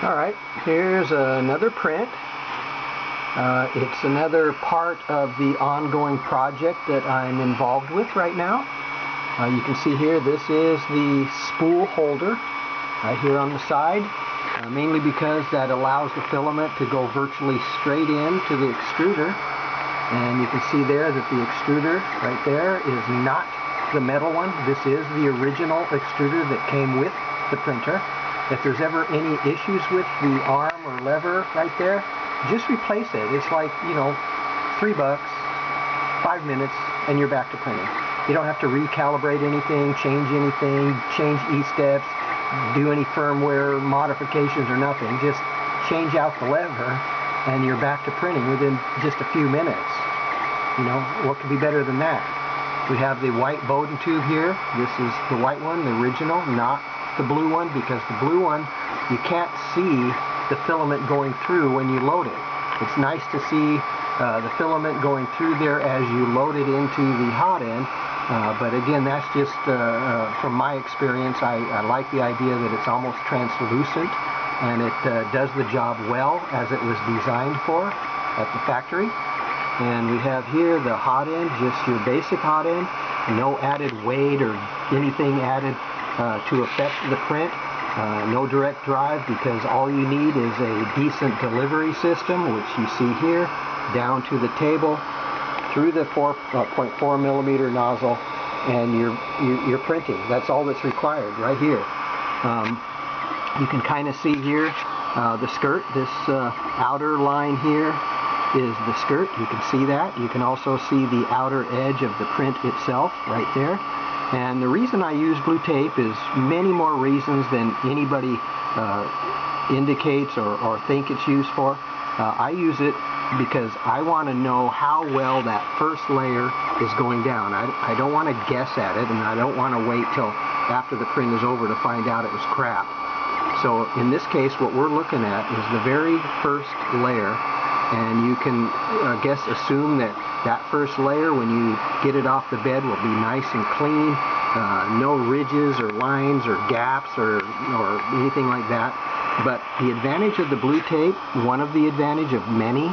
Alright, here's another print. It's another part of the ongoing project that I'm involved with right now. You can see here, this is the spool holder right here on the side, mainly because that allows the filament to go virtually straight into the extruder. And you can see there that the extruder right there is not the metal one. This is the original extruder that came with the printer. If there's ever any issues with the arm or lever right there, just replace it. It's like, you know, $3, 5 minutes, and you're back to printing. You don't have to recalibrate anything, change E-steps, do any firmware modifications or nothing. Just change out the lever and you're back to printing within just a few minutes. You know, what could be better than that? We have the white Bowden tube here. This is the white one, the original, not the blue one, because the blue one, you can't see the filament going through when you load it. It's nice to see the filament going through there as you load it into the hot end, but again, that's just from my experience. I like the idea that it's almost translucent, and it does the job well as it was designed for at the factory. And we have here the hot end, just your basic hot end, no added weight or anything added to affect the print. No direct drive, because all you need is a decent delivery system, which you see here, down to the table, through the 4.4 millimeter nozzle, and you're printing. That's all that's required right here. You can kind of see here the skirt. This outer line here is the skirt. You can see that. You can also see the outer edge of the print itself right there. And the reason I use blue tape is many more reasons than anybody indicates or think it's used for. I use it because I want to know how well that first layer is going down. I don't want to guess at it, and I don't want to wait till after the print is over to find out it was crap. So in this case, what we're looking at is the very first layer, and you can assume that that first layer, when you get it off the bed, will be nice and clean, no ridges or lines or gaps or anything like that. But the advantage of the blue tape, one of the advantage of many,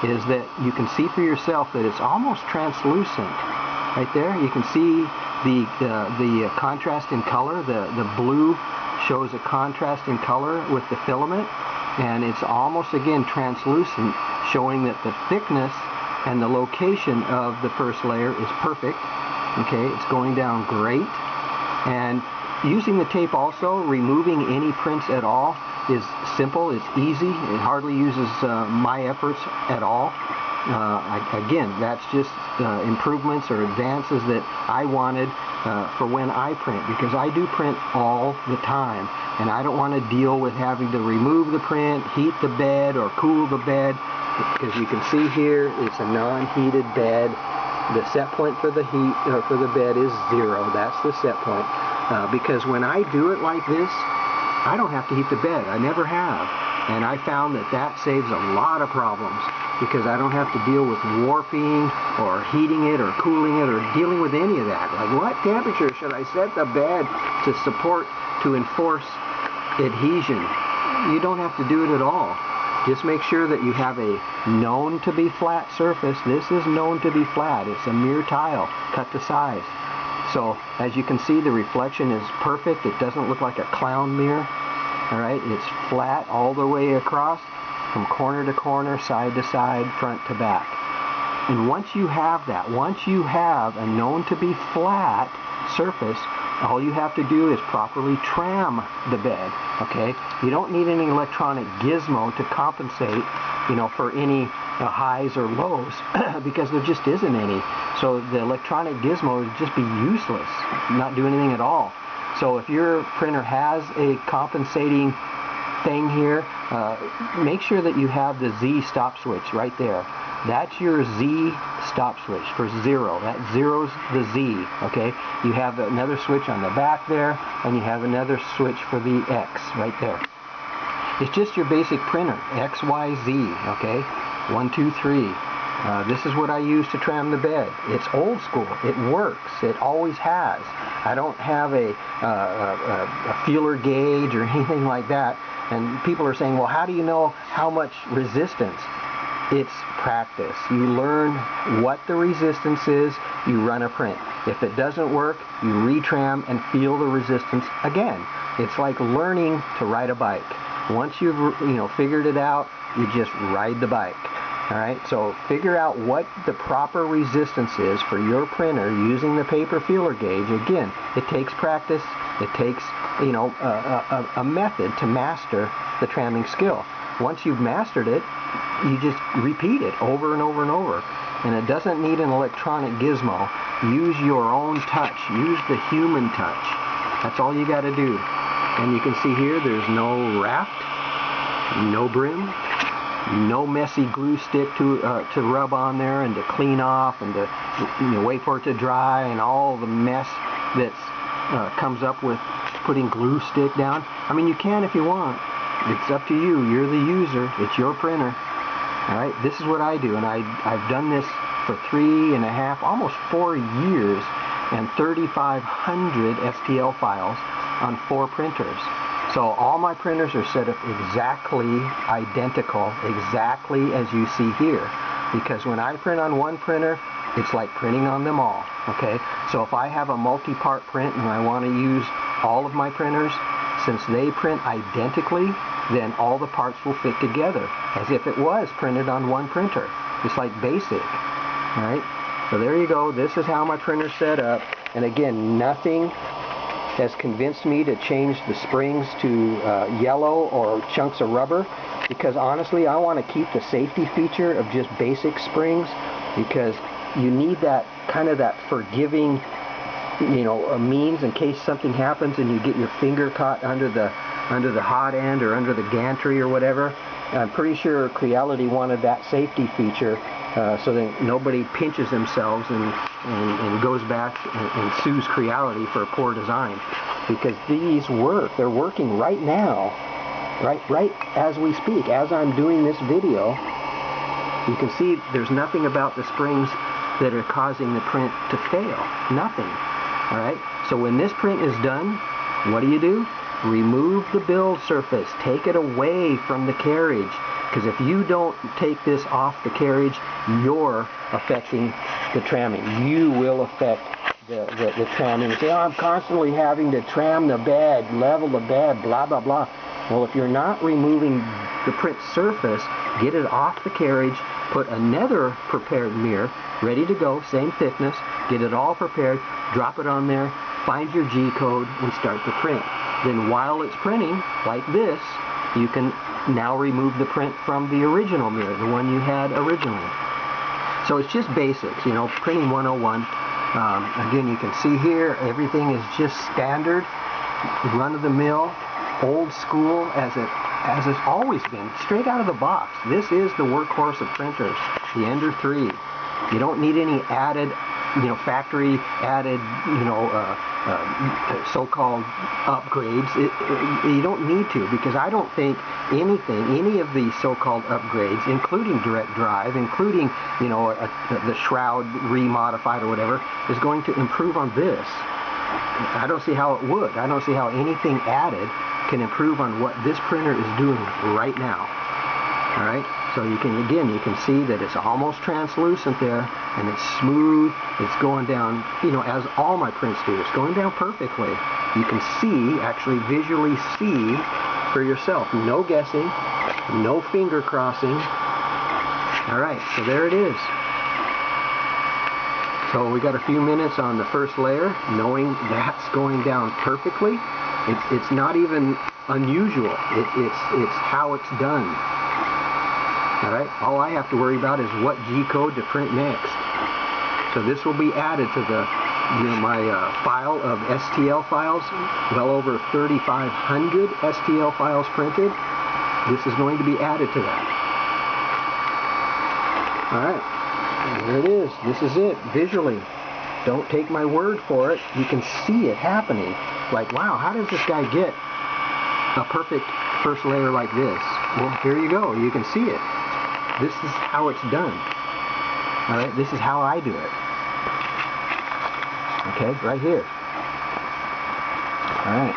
is that you can see for yourself that it's almost translucent. Right there, you can see the contrast in color. The blue shows a contrast in color with the filament, and it's almost, again, translucent, showing that the thickness and the location of the first layer is perfect. Okay, it's going down great. And using the tape also, removing any prints at all, is simple, it's easy. It hardly uses my efforts at all. Again, that's just improvements or advances that I wanted for when I print, because I do print all the time, and I don't want to deal with having to remove the print, heat the bed, or cool the bed. Because you can see here, it's a non-heated bed. The set point for the heat for the bed is 0. That's the set point. Because when I do it like this, I don't have to heat the bed. I never have. And I found that that saves a lot of problems, because I don't have to deal with warping or heating it or cooling it or dealing with any of that. Like, what temperature should I set the bed to support, to enforce adhesion? You don't have to do it at all. Just make sure that you have a known to be flat surface. This is known to be flat. It's a mere tile cut to size. So as you can see, the reflection is perfect. It doesn't look like a clown mirror. All right, it's flat all the way across, from corner to corner, side to side, front to back. And once you have that, once you have a known to be flat surface, all you have to do is properly tram the bed. Okay, you don't need any electronic gizmo to compensate, you know, for any highs or lows, because there just isn't any. So the electronic gizmo would just be useless, not do anything at all. So if your printer has a compensating thing here, make sure that you have the Z stop switch right there. That's your Z stop switch for 0. That zero's the Z, okay? You have another switch on the back there, and you have another switch for the X right there. It's just your basic printer, X, Y, Z, okay? 1, 2, 3. This is what I use to tram the bed. It's old school. It works. It always has. I don't have a feeler gauge or anything like that. And people are saying, well, how do you know how much resistance? It's practice. You learn what the resistance is, you run a print. If it doesn't work, you retram and feel the resistance again. It's like learning to ride a bike. Once you've figured it out, you just ride the bike. All right, so figure out what the proper resistance is for your printer using the Paper Feeler Gage. Again, it takes practice. It takes a method to master the tramming skill. Once you've mastered it, you just repeat it over and over and over. And it doesn't need an electronic gizmo. Use your own touch. Use the human touch. That's all you got to do. And you can see here there's no raft, no brim, no messy glue stick to rub on there and to clean off and to wait for it to dry, and all the mess that comes up with putting glue stick down. I mean, you can if you want. It's up to you. You're the user. It's your printer. All right, this is what I do, and I've done this for 3.5, almost 4 years, and 3,500 STL files on 4 printers. So all my printers are set up exactly identical, exactly as you see here. Because when I print on one printer, it's like printing on them all. Okay, so if I have a multi-part print and I want to use all of my printers, since they print identically, then all the parts will fit together as if it was printed on one printer. It's like basic. All right, so there you go. This is how my printer's set up. And again, nothing has convinced me to change the springs to yellow or chunks of rubber, because honestly I want to keep the safety feature of just basic springs, because you need that kind of that forgiving means in case something happens and you get your finger caught under the hot end or under the gantry or whatever. I'm pretty sure Creality wanted that safety feature so that nobody pinches themselves and goes back and sues Creality for a poor design. Because these work. They're working right now, right as we speak. As I'm doing this video, you can see there's nothing about the springs that are causing the print to fail. Nothing. All right? So when this print is done, what do? Remove the build surface. Take it away from the carriage. Because if you don't take this off the carriage, you're affecting the tramming. You will affect the tramming. You say, oh, I'm constantly having to tram the bed, level the bed, blah, blah, blah. Well, if you're not removing the print surface, get it off the carriage, put another prepared mirror, ready to go, same thickness, get it all prepared, drop it on there, find your G code, and start the print. Then while it's printing, like this, you can now remove the print from the original mirror, the one you had originally. So it's just basics, printing 101. Again, you can see here, everything is just standard, run-of-the-mill, old school, as it's always been, straight out of the box. This is the workhorse of printers, the ENDER 3. You don't need any added, factory added, so-called upgrades. You don't need to, because I don't think any of these so-called upgrades, including direct drive, including, the shroud remodified or whatever, is going to improve on this. I don't see how it would. I don't see how anything added can improve on what this printer is doing right now. All right, so you can see that it's almost translucent there, and it's smooth. It's going down, as all my prints do. It's going down perfectly. You can see, actually visually see for yourself. No guessing, no finger crossing. All right, so there it is. So we got a few minutes on the first layer, knowing that's going down perfectly. It's not even unusual. It's how it's done. All right. All I have to worry about is what G code to print next. So this will be added to the my file of STL files. Well over 3,500 STL files printed. This is going to be added to that. All right. There it is. This is it visually. Don't take my word for it. You can see it happening. Like, wow, how does this guy get a perfect first layer like this? Well, here you go. You can see it. This is how it's done. All right, this is how I do it. Okay, right here. All right.